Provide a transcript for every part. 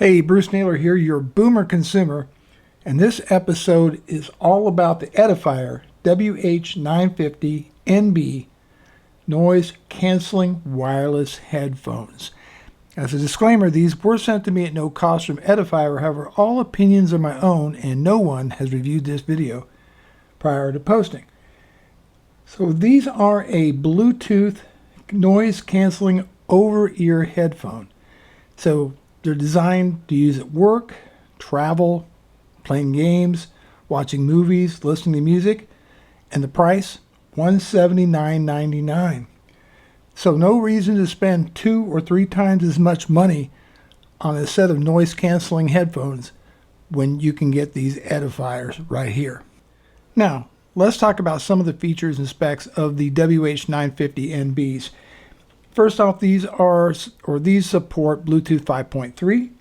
Hey, Bruce Naylor here, your boomer consumer, and this episode is all about the Edifier WH950NB noise canceling wireless headphones. As a disclaimer, these were sent to me at no cost from Edifier. However, all opinions are my own and no one has reviewed this video prior to posting. So these are a Bluetooth noise canceling over-ear headphone. So they're designed to use at work, travel, playing games, watching movies, listening to music, and the price, $179.99. So no reason to spend 2 or 3 times as much money on a set of noise-canceling headphones when you can get these Edifiers right here. Now, let's talk about some of the features and specs of the WH950NBs. First off, these support Bluetooth 5.3.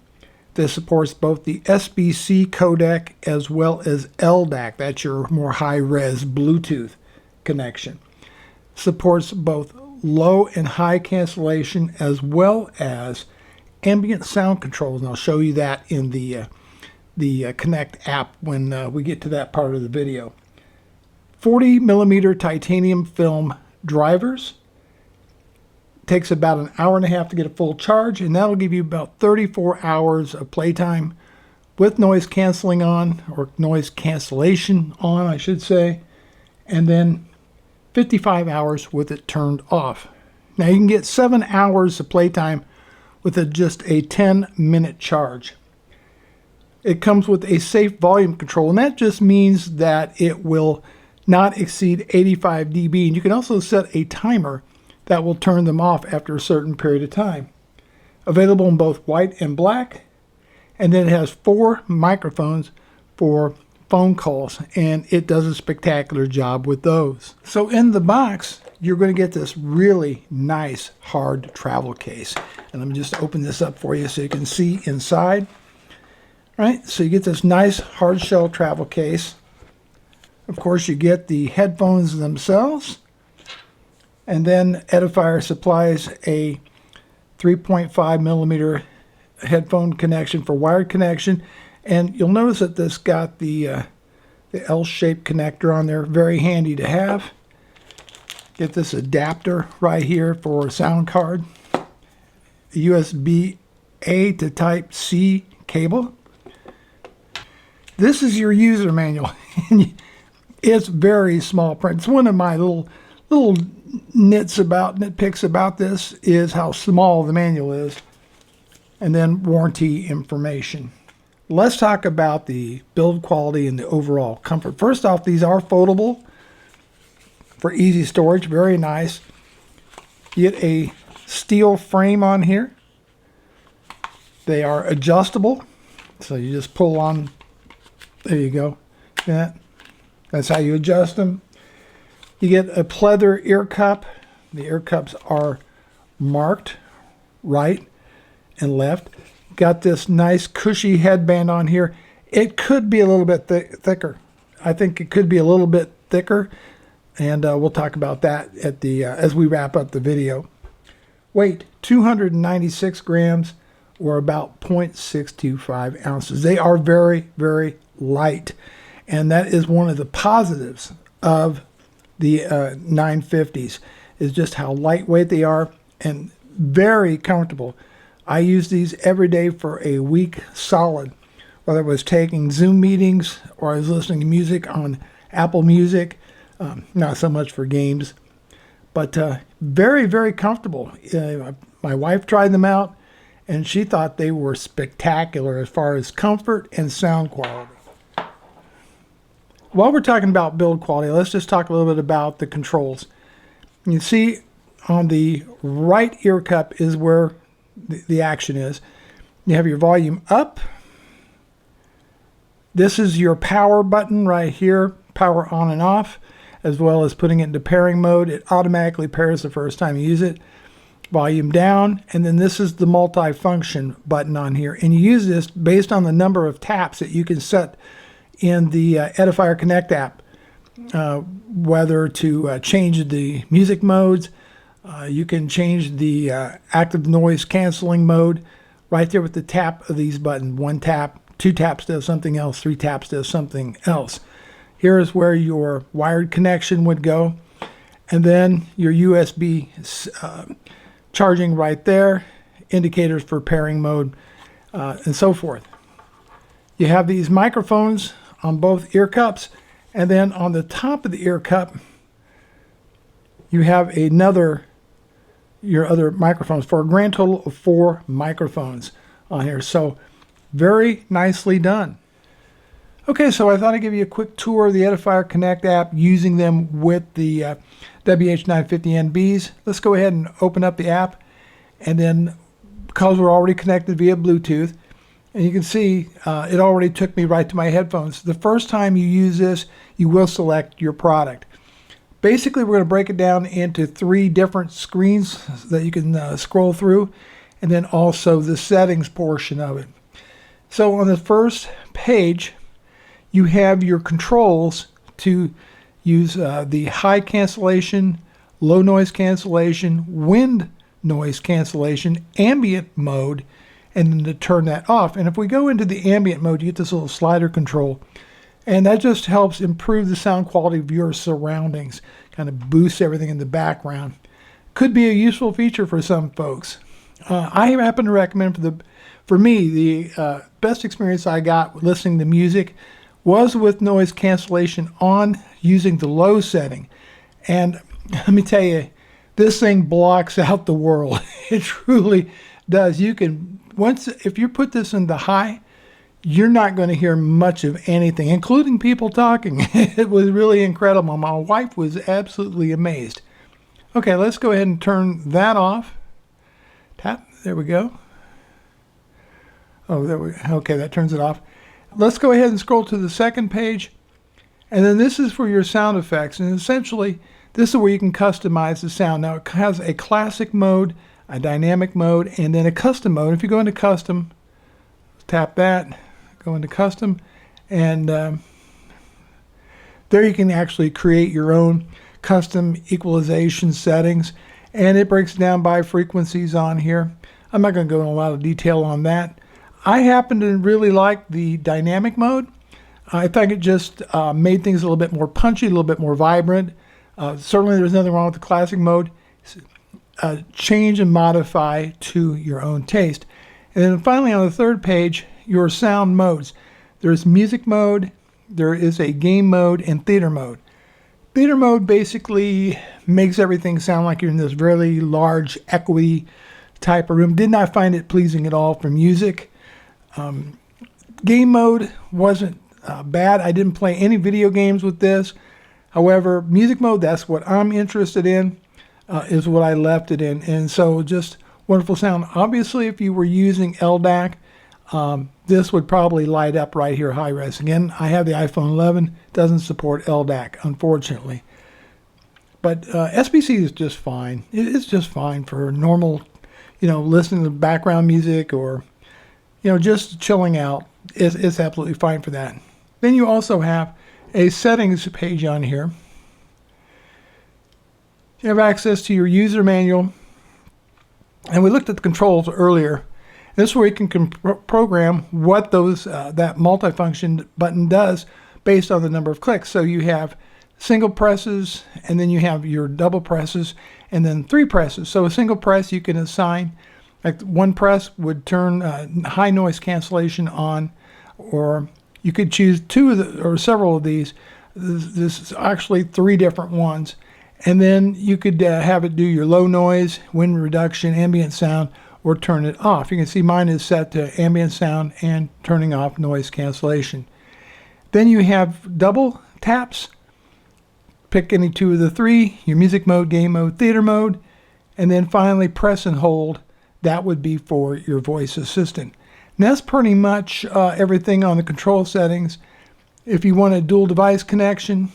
This supports both the SBC codec as well as LDAC. That's your more high-res Bluetooth connection. Supports both low and high cancellation as well as ambient sound controls. And I'll show you that in the Connect app when we get to that part of the video. 40mm titanium film drivers. Takes about an hour and a half to get a full charge, and that'll give you about 34 hours of playtime with noise canceling on, or noise cancellation on, I should say, and then 55 hours with it turned off. Now you can get 7 hours of playtime with just a 10-minute charge. It comes with a safe volume control, and that just means that it will not exceed 85 dB, and you can also set a timer that will turn them off after a certain period of time. Available in both white and black, and then it has 4 microphones for phone calls, and it does a spectacular job with those. So in the box, you're going to get this really nice hard travel case. And let me just open this up for you so you can see inside. All right, so you get this nice hard shell travel case. Of course, you get the headphones themselves. And then Edifier supplies a 3.5mm headphone connection for wired connection. And you'll notice that this got the L-shaped connector on there. Very handy to have. Get this adapter right here for a sound card. USB-A to Type-C cable. This is your user manual. It's very small print. It's one of my little nitpicks about this is how small the manual is, and then warranty information. Let's talk about the build quality and the overall comfort. First off, these are foldable for easy storage. Very nice. You get a steel frame on here. They are adjustable, so you just pull on. There you go. That's how you adjust them. You get a pleather ear cup. The ear cups are marked right and left. Got this nice cushy headband on here. It could be a little bit thicker. I think it could be a little bit thicker, and we'll talk about that at the as we wrap up the video. Weight, 296 grams, or about 0.625 ounces. They are very, very light, and that is one of the positives of the 950s, is just how lightweight they are and very comfortable. I use these every day for a week solid, whether it was taking Zoom meetings or I was listening to music on Apple Music, not so much for games, but very, very comfortable. My wife tried them out, and she thought they were spectacular as far as comfort and sound quality. While we're talking about build quality, let's just talk a little bit about the controls. You see on the right ear cup is where the action is. You have your volume up. This is your power button right here, power on and off, as well as putting it into pairing mode. It automatically pairs the first time you use it. Volume down, and then this is the multi-function button on here. And you use this based on the number of taps that you can set in the Edifier Connect app, whether to change the music modes. You can change the active noise canceling mode, right there with the tap of these buttons. One tap, two taps does something else, three taps does something else. Here is where your wired connection would go, and then your USB charging right there, indicators for pairing mode, and so forth. You have these microphones on both ear cups, and then on the top of the ear cup, you have your other microphones, for a grand total of 4 microphones on here. So very nicely done. Okay, so I thought I'd give you a quick tour of the Edifier Connect app using them with the WH950NBs. Let's go ahead and open up the app, and then because we're already connected via Bluetooth, and you can see it already took me right to my headphones. The first time you use this, you will select your product. Basically, we're going to break it down into 3 different screens that you can scroll through, and then also the settings portion of it. So on the first page, you have your controls to use the high cancellation, low noise cancellation, wind noise cancellation, ambient mode, and then to turn that off. And if we go into the ambient mode, you get this little slider control, and that just helps improve the sound quality of your surroundings, kind of boosts everything in the background. Could be a useful feature for some folks. I happen to recommend for me, the best experience I got listening to music was with noise cancellation on, using the low setting. And let me tell you, this thing blocks out the world. It truly does. You can, if you put this in the high, you're not going to hear much of anything, including people talking. It was really incredible. My wife was absolutely amazed. Okay, let's go ahead and turn that off. Tap, there we go. Oh, okay, that turns it off. Let's go ahead and scroll to the second page. And then this is for your sound effects. And essentially, this is where you can customize the sound. Now, it has a classic mode, a dynamic mode, and then a custom mode. If you go into custom, tap that, go into custom, and there you can actually create your own custom equalization settings. And it breaks down by frequencies on here. I'm not going to go into a lot of detail on that. I happen to really like the dynamic mode. I think it just made things a little bit more punchy, a little bit more vibrant. Certainly there's nothing wrong with the classic mode. Change and modify to your own taste. And then finally on the third page, your sound modes. There's music mode, there is a game mode, and theater mode. Theater mode basically makes everything sound like you're in this really large, echoey type of room. Did not find it pleasing at all for music. Game mode wasn't bad. I didn't play any video games with this. However, music mode, that's what I'm interested in, is what I left it in. And so just wonderful sound. Obviously, if you were using LDAC, this would probably light up right here, high res. Again, I have the iPhone 11, doesn't support LDAC, unfortunately. But SBC is just fine. It's just fine for normal, listening to background music, or, just chilling out. It's absolutely fine for that. Then you also have a settings page on here. You have access to your user manual. And we looked at the controls earlier. This is where you can program what that multifunction button does based on the number of clicks. So you have single presses, and then you have your double presses, and then 3 presses. So a single press you can assign, like one press would turn high noise cancellation on, or you could choose 2 or several of these. This is actually 3 different ones. And then you could have it do your low noise, wind reduction, ambient sound, or turn it off. You can see mine is set to ambient sound and turning off noise cancellation. Then you have double taps. Pick any 2 of the 3, your music mode, game mode, theater mode, and then finally press and hold. That would be for your voice assistant. And that's pretty much everything on the control settings. If you want a dual device connection,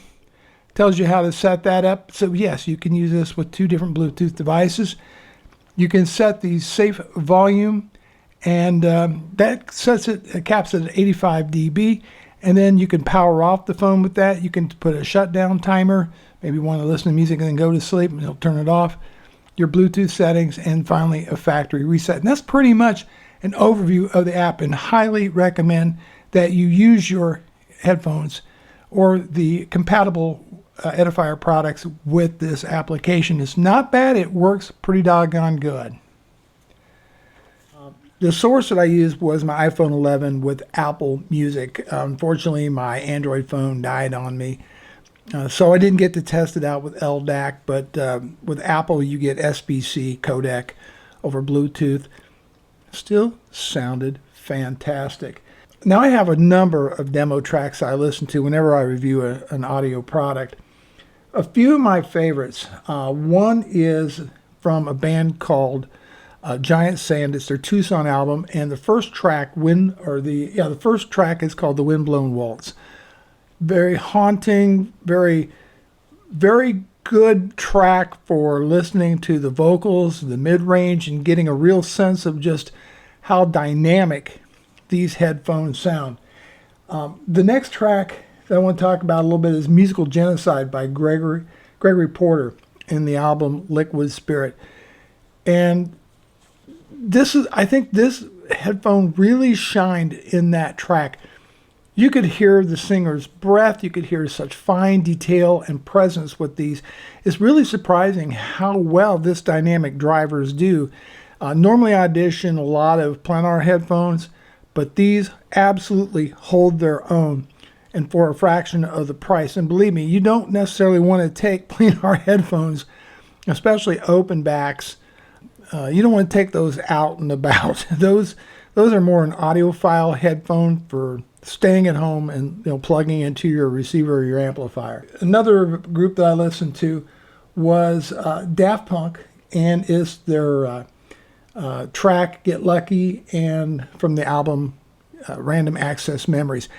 tells you how to set that up. So yes, you can use this with 2 different Bluetooth devices. You can set the safe volume, and that sets it, caps it at 85 dB. And then you can power off the phone with that. You can put a shutdown timer. Maybe you want to listen to music and then go to sleep, and it'll turn it off. Your Bluetooth settings, and finally a factory reset. And that's pretty much an overview of the app and highly recommend that you use your headphones or the compatible Edifier products with this application. It's not bad. It works pretty doggone good. The source that I used was my iPhone 11 with Apple Music. Unfortunately, my Android phone died on me. So I didn't get to test it out with LDAC, but with Apple you get SBC codec over Bluetooth. Still sounded fantastic. Now I have a number of demo tracks I listen to whenever I review an audio product. A few of my favorites. One is from a band called Giant Sand. It's their Tucson album, and the first track, the first track is called "The Windblown Waltz." Very haunting, very, very good track for listening to the vocals, the mid-range, and getting a real sense of just how dynamic these headphones sound. The next track that I want to talk about a little bit is "Musical Genocide" by Gregory Porter in the album Liquid Spirit. And I think this headphone really shined in that track. You could hear the singer's breath. You could hear such fine detail and presence with these. It's really surprising how well this dynamic drivers do. Normally I audition a lot of planar headphones, but these absolutely hold their own, and for a fraction of the price. And believe me, you don't necessarily want to take planar headphones, especially open backs. You don't want to take those out and about. Those are more an audiophile headphone for staying at home and plugging into your receiver or your amplifier. Another group that I listened to was Daft Punk, and it's their track "Get Lucky" and from the album Random Access Memories.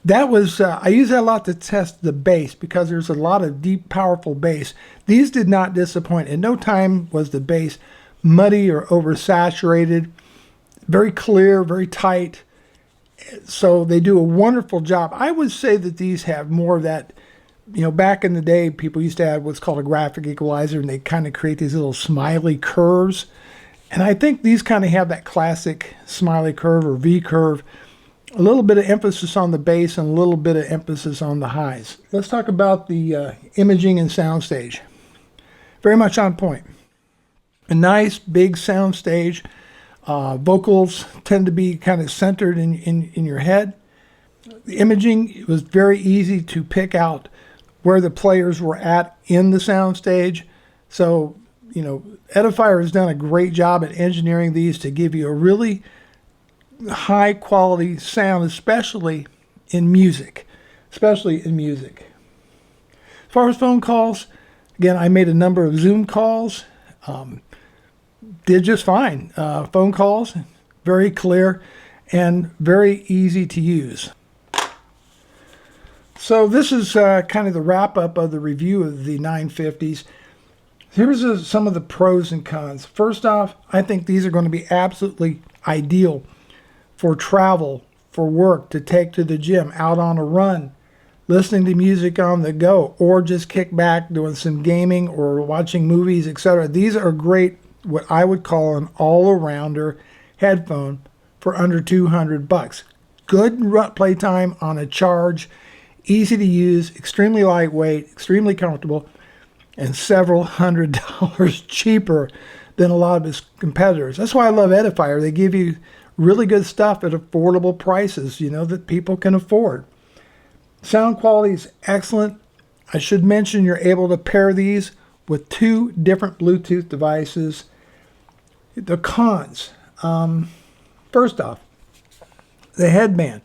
That was I use that a lot to test the bass because there's a lot of deep, powerful bass. These did not disappoint. In no time was the bass muddy or oversaturated. Very clear, very tight. So they do a wonderful job. I would say that these have more of that, back in the day, people used to have what's called a graphic equalizer, and they kind of create these little smiley curves. And I think these kind of have that classic smiley curve or V curve. A little bit of emphasis on the bass and a little bit of emphasis on the highs. Let's talk about the imaging and soundstage. Very much on point. A nice big soundstage. Vocals tend to be kind of centered in your head. The imaging was very easy to pick out where the players were at in the soundstage. So, Edifier has done a great job at engineering these to give you a really high quality sound, especially in music. As far as phone calls, again, I made a number of Zoom calls. Did just fine. Phone calls, very clear and very easy to use. So this is kind of the wrap up of the review of the 950s. Here's some of the pros and cons. First off, I think these are going to be absolutely ideal for travel, for work, to take to the gym, out on a run, listening to music on the go, or just kick back doing some gaming or watching movies, etc. These are great, what I would call an all-arounder headphone for under $200. Good playtime on a charge, easy to use, extremely lightweight, extremely comfortable, and several $100s cheaper than a lot of its competitors. That's why I love Edifier. They give you really good stuff at affordable prices, that people can afford. Sound quality is excellent. I should mention you're able to pair these with 2 different Bluetooth devices. The cons. First off, the headband.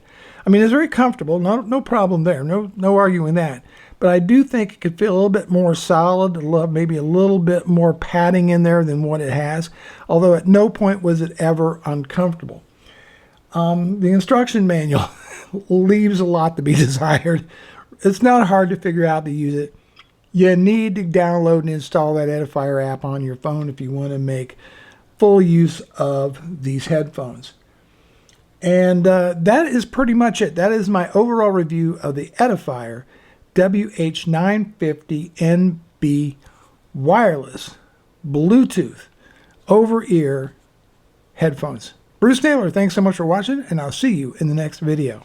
It's very comfortable. No problem there. No arguing that. But I do think it could feel a little bit more solid, maybe a little bit more padding in there than what it has. Although at no point was it ever uncomfortable. The instruction manual leaves a lot to be desired. It's not hard to figure out to use it. You need to download and install that Edifier app on your phone if you want to make full use of these headphones. And that is pretty much it. That is my overall review of the Edifier WH950NB wireless Bluetooth over-ear headphones. Bruce Naylor, thanks so much for watching, and I'll see you in the next video.